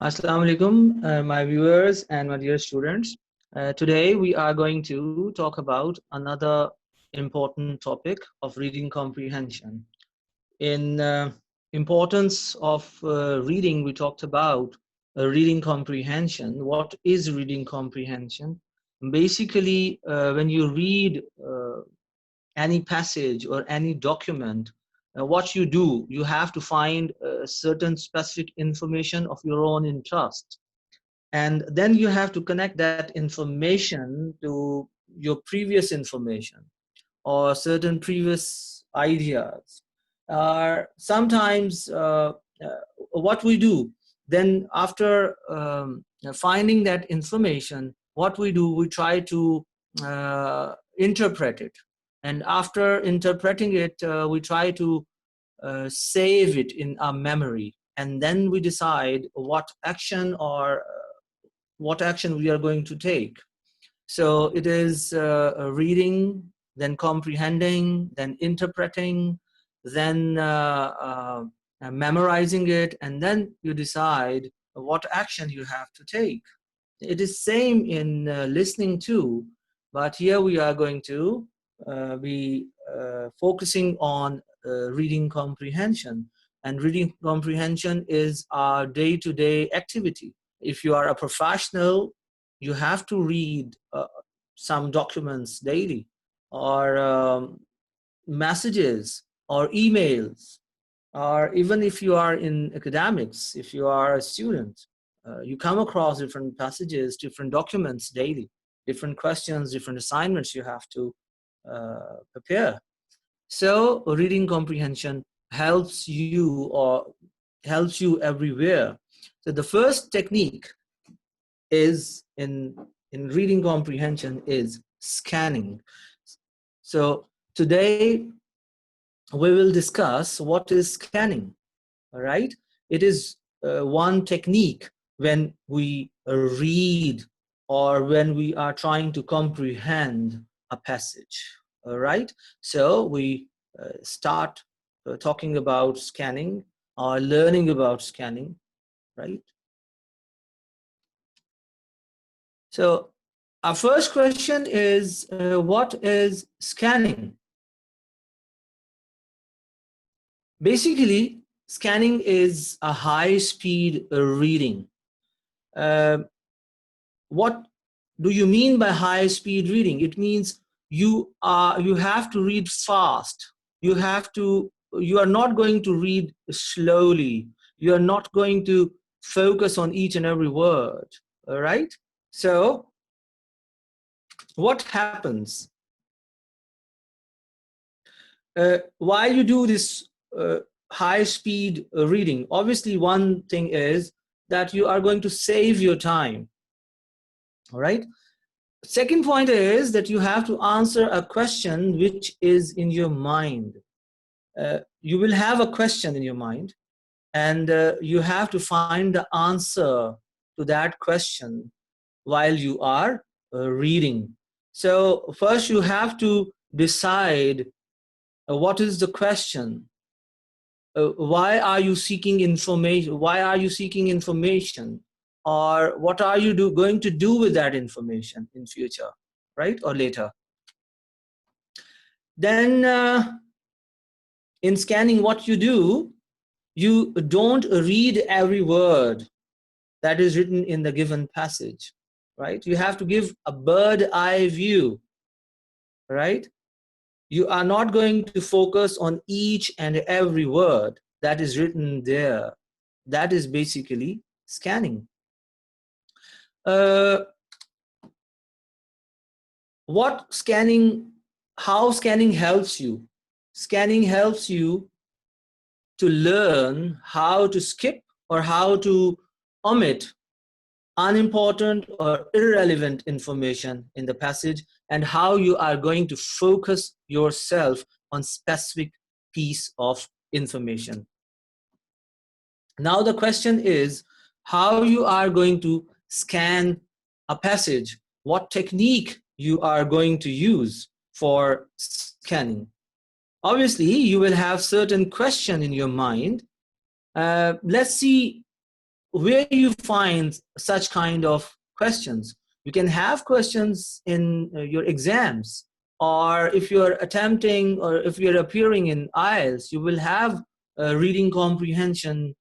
Assalamu alaikum, my viewers and my dear students. Today we are going to talk about another important topic of reading comprehension. In importance of reading, we talked about reading comprehension. What is reading comprehension? Basically, when you read any passage or any document, what you do, you have to find certain specific information of your own interest, and then you have to connect that information to your previous information or certain previous ideas. Sometimes what we do then, after finding that information, what we do, we try to interpret it, and after interpreting it, we try to save it in our memory, and then we decide what action we are going to take. So it is reading, then comprehending, then interpreting, then memorizing it, and then you decide what action you have to take. It is same in listening too, but here we are going to be focusing on reading comprehension. And reading comprehension is our day-to-day activity. If you are a professional, you have to read some documents daily, or messages, or emails, or even if you are in academics, if you are a student, you come across different passages, different documents daily, different questions, different assignments you have to prepare. So reading comprehension helps you everywhere. So the first technique is in reading comprehension is scanning. So today we will discuss what is scanning. All right, it is one technique when we read or when we are trying to comprehend a passage. All right, so we start talking about scanning or learning about scanning, right? So our first question is, what is scanning? Basically, scanning is a high-speed reading. What do you mean by high-speed reading? It means you have to read fast. You are not going to read slowly. You are not going to focus on each and every word. All right. So what happens while you do this high-speed reading? Obviously, one thing is that you are going to save your time. All right. Second point is that you have to answer a question which is in your mind. You will have a question in your mind, and you have to find the answer to that question while you are reading. So first you have to decide what is the question. Why are you seeking information? Why are you seeking information? Or what are you going to do with that information in future, right? Or later. Then in scanning, what you do, you don't read every word that is written in the given passage, right? You have to give a bird eye view, right? You are not going to focus on each and every word that is written there. That is basically scanning. How scanning helps you? Scanning helps you to learn how to skip or how to omit unimportant or irrelevant information in the passage, and how you are going to focus yourself on specific piece of information. Now the question is how you are going to scan a passage, what technique you are going to use for scanning. Obviously, you will have certain question in your mind. Let's see where you find such kind of questions? You can have questions in your exams, or if you're attempting, or if you're appearing in IELTS, you will have a reading comprehension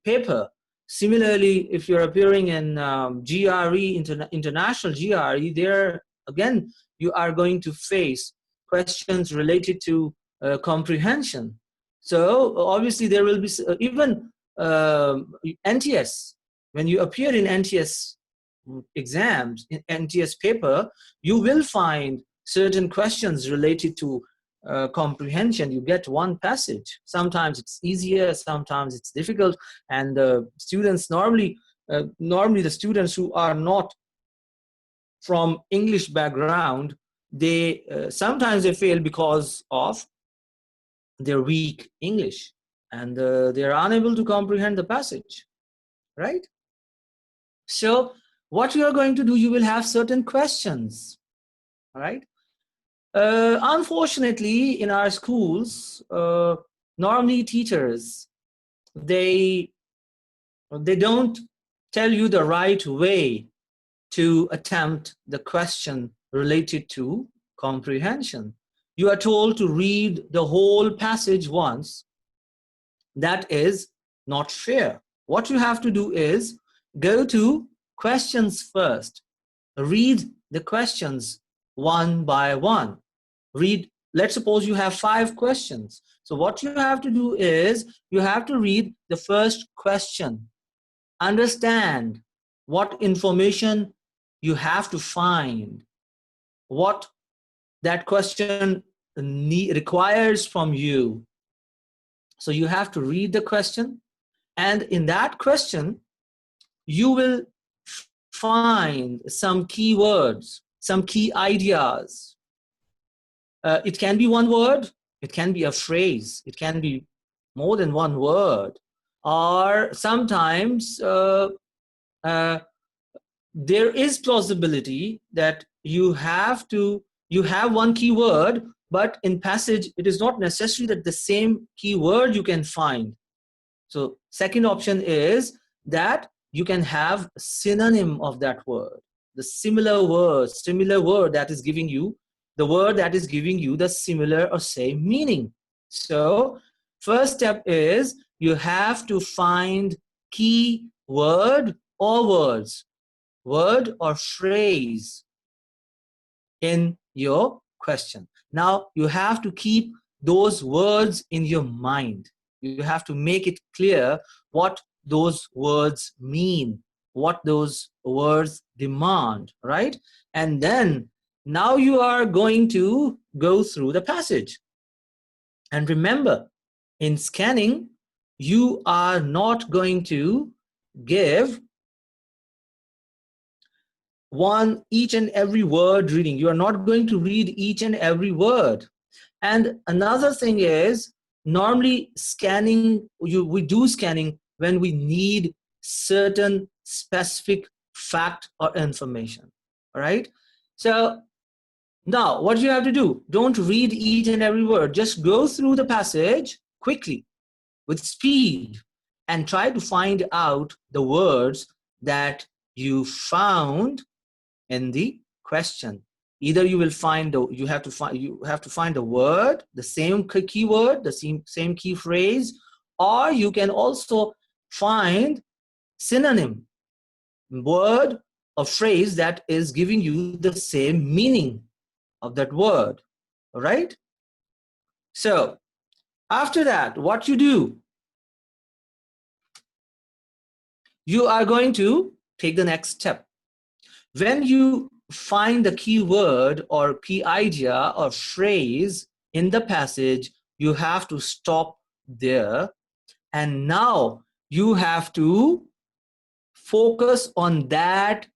paper. Similarly, if you're appearing in GRE, international GRE, there again, you are going to face questions related to comprehension. So obviously there will be even NTS. When you appear in NTS exams, in NTS paper, you will find certain questions related to comprehension. You get one passage. Sometimes it's easier, sometimes it's difficult, and students normally the students who are not from English background, they sometimes they fail because of their weak English, and they're unable to comprehend the passage, right? So what you are going to do, you will have certain questions, right? Unfortunately, in our schools, normally teachers, they don't tell you the right way to attempt the question related to comprehension. You are told to read the whole passage once. That is not fair. What you have to do is go to questions first. Read the questions one by one. Read, let's suppose you have 5 questions. So what you have to do is you have to read the first question. Understand what information you have to find, what that question requires from you. So you have to read the question, and in that question, you will find some key words, some key ideas. It can be one word, it can be a phrase, it can be more than one word, or sometimes there is plausibility that you have one keyword, but in passage it is not necessary that the same keyword you can find. So second option is that you can have a synonym of that word, the similar word that is giving you the word that is giving you the similar or same meaning. So first step is you have to find key word or words, word or phrase in your question. Now you have to keep those words in your mind. You have to make it clear what those words mean, what those words demand, right? And then now you are going to go through the passage. And remember, in scanning, you are not going to give each and every word reading. You are not going to read each and every word. And another thing is, normally scanning, we do scanning when we need certain specific fact or information, all right? So now what you have to do, don't read each and every word, just go through the passage quickly with speed and try to find out the words that you found in the question. Either you will find you have to find a word, the same keyword, the same key phrase, or you can also find synonym, word or phrase that is giving you the same meaning of that word. All right? So after that, what you do, you are going to take the next step. When you find the key word or key idea or phrase in the passage, you have to stop there, and now you have to focus on that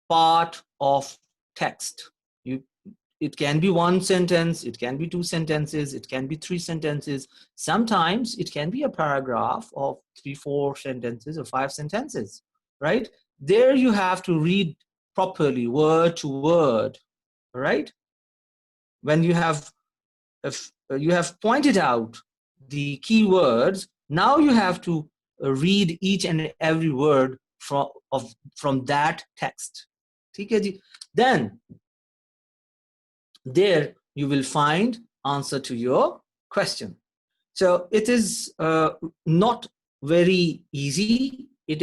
part of text. It can be one sentence, it can be 2 sentences, it can be 3 sentences. Sometimes it can be a paragraph of 3, 4 sentences or 5 sentences, right? There you have to read properly, word to word, right? When you have pointed out the keywords, now you have to read each and every word from that text. Then there you will find answer to your question. So it is not very easy. It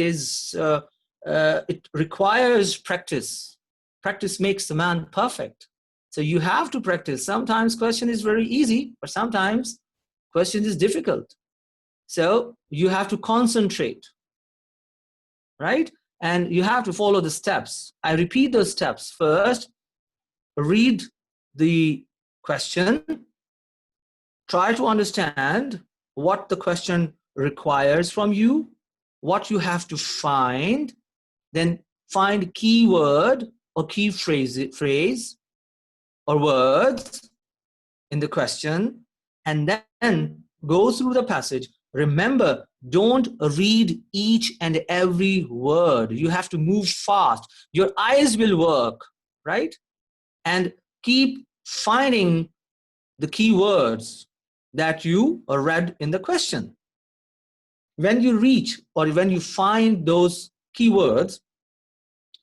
requires practice. Practice makes the man perfect. So you have to practice. Sometimes question is very easy, but sometimes question is difficult. So you have to concentrate, right? And you have to follow the steps. I repeat those steps. First, read the question. Try to understand what the question requires from you, what you have to find, then find keyword or key phrase or words in the question, and then go through the passage. Remember, don't read each and every word. You have to move fast. Your eyes will work, right? And keep finding the key words that you read in the question. When you reach or when you find those keywords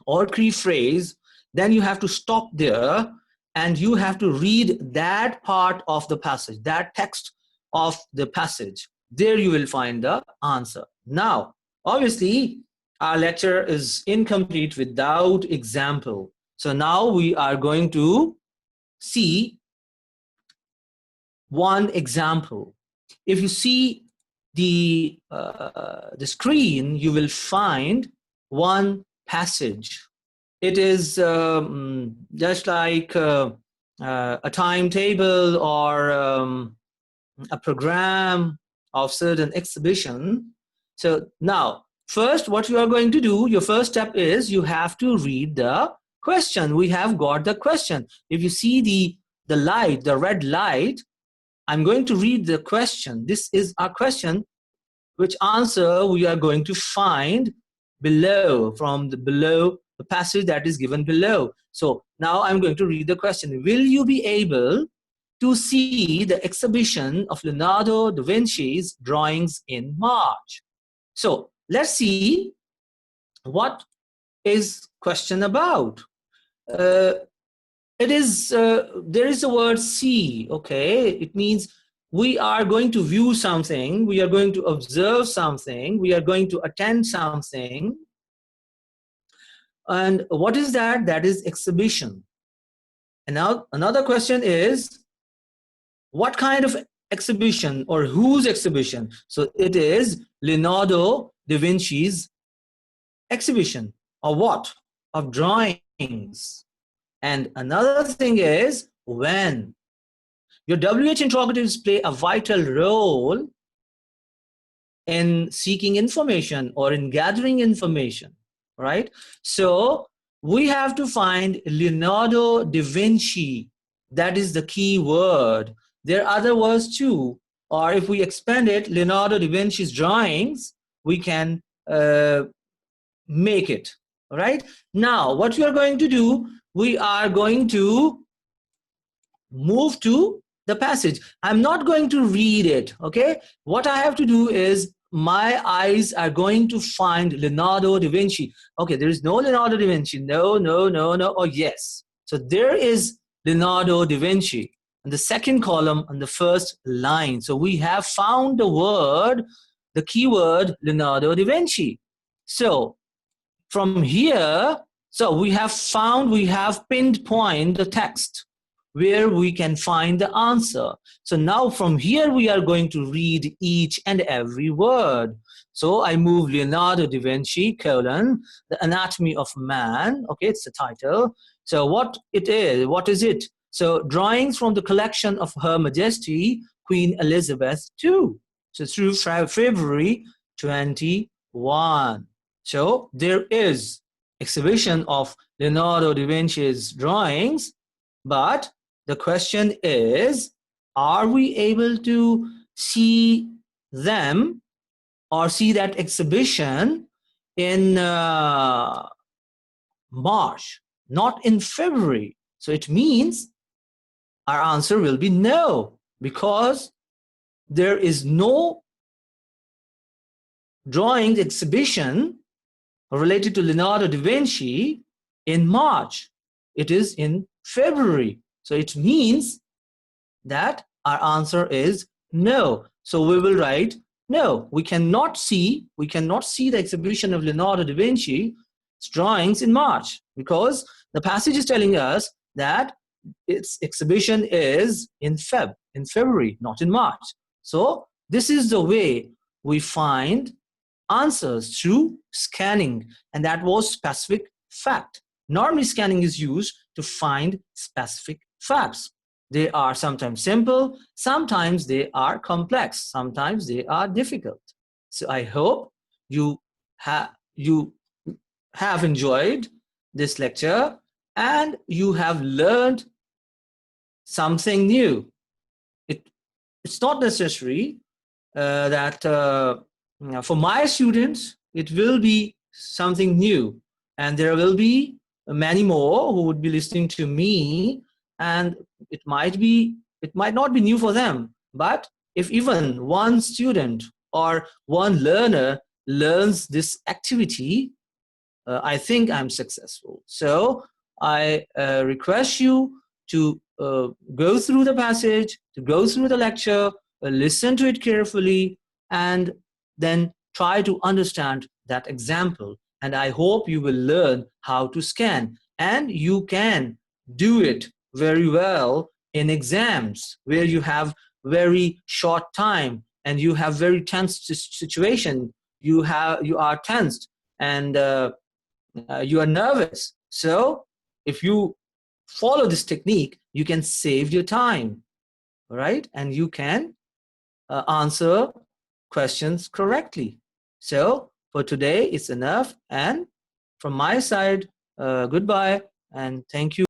or key phrase, then you have to stop there and you have to read that part of the passage, that text of the passage. There you will find the answer. Now, obviously, our lecture is incomplete without example. So now we are going to see one example. If you see the screen, you will find one passage. It is just like a timetable or a program of certain exhibition. So now, first, what you are going to do, your first step is you have to read the question. We have got the question. If you see the light, the red light, I'm going to read the question. This is our question, which answer we are going to find below, from below the passage that is given below. So now I'm going to read the question. Will you be able to see the exhibition of Leonardo da Vinci's drawings in March? So let's see what is question about. There is a word see, okay? It means we are going to view something, we are going to observe something, we are going to attend something. And what is that? That is exhibition. And now another question is, what kind of exhibition or whose exhibition? So it is Leonardo da Vinci's exhibition. Or what? Of drawings. And another thing is when. Your WH interrogatives play a vital role in seeking information or in gathering information, right? So we have to find Leonardo da Vinci. That is the key word. There are other words too, or if we expand it, Leonardo da Vinci's drawings, we can make it, all right? Now, what we are going to do, we are going to move to the passage. I'm not going to read it, okay? What I have to do is my eyes are going to find Leonardo da Vinci. Okay, there is no Leonardo da Vinci. No, no, no, no. Oh, yes. So there is Leonardo da Vinci in the second column on the first line. So we have found the word, the keyword Leonardo da Vinci. So from here, so we have pinpointed the text where we can find the answer. So now from here we are going to read each and every word. So I move Leonardo da Vinci, colon, the anatomy of man. Okay, it's the title. So what is it? So drawings from the collection of Her Majesty, Queen Elizabeth II. So through February 21. So there is exhibition of Leonardo da Vinci's drawings, but the question is, are we able to see them or see that exhibition in March, not in February? So it means our answer will be no, because there is no drawing exhibition related to Leonardo da Vinci in March. It is in February. So it means that our answer is no. So we will write no. We cannot see the exhibition of Leonardo da Vinci's drawings in March, because the passage is telling us that its exhibition is in February, not in March. So this is the way we find answers through scanning, and that was specific fact. Normally scanning is used to find specific facts. They are sometimes simple, sometimes they are complex, sometimes they are difficult. So I hope you have enjoyed this lecture and you have learned something new. It's not necessary that for my students it will be something new, and there will be many more who would be listening to me, and it might not be new for them. But if even one student or one learner learns this activity, I think I'm successful. So I request you to go through the passage, to go through the lecture, listen to it carefully, and then try to understand that example. And I hope you will learn how to scan, and you can do it very well in exams where you have very short time and you have very tense situation. You are tensed, and you are nervous. So if you follow this technique, you can save your time, right? And you can answer questions correctly. So for today, it's enough. And from my side, goodbye and thank you.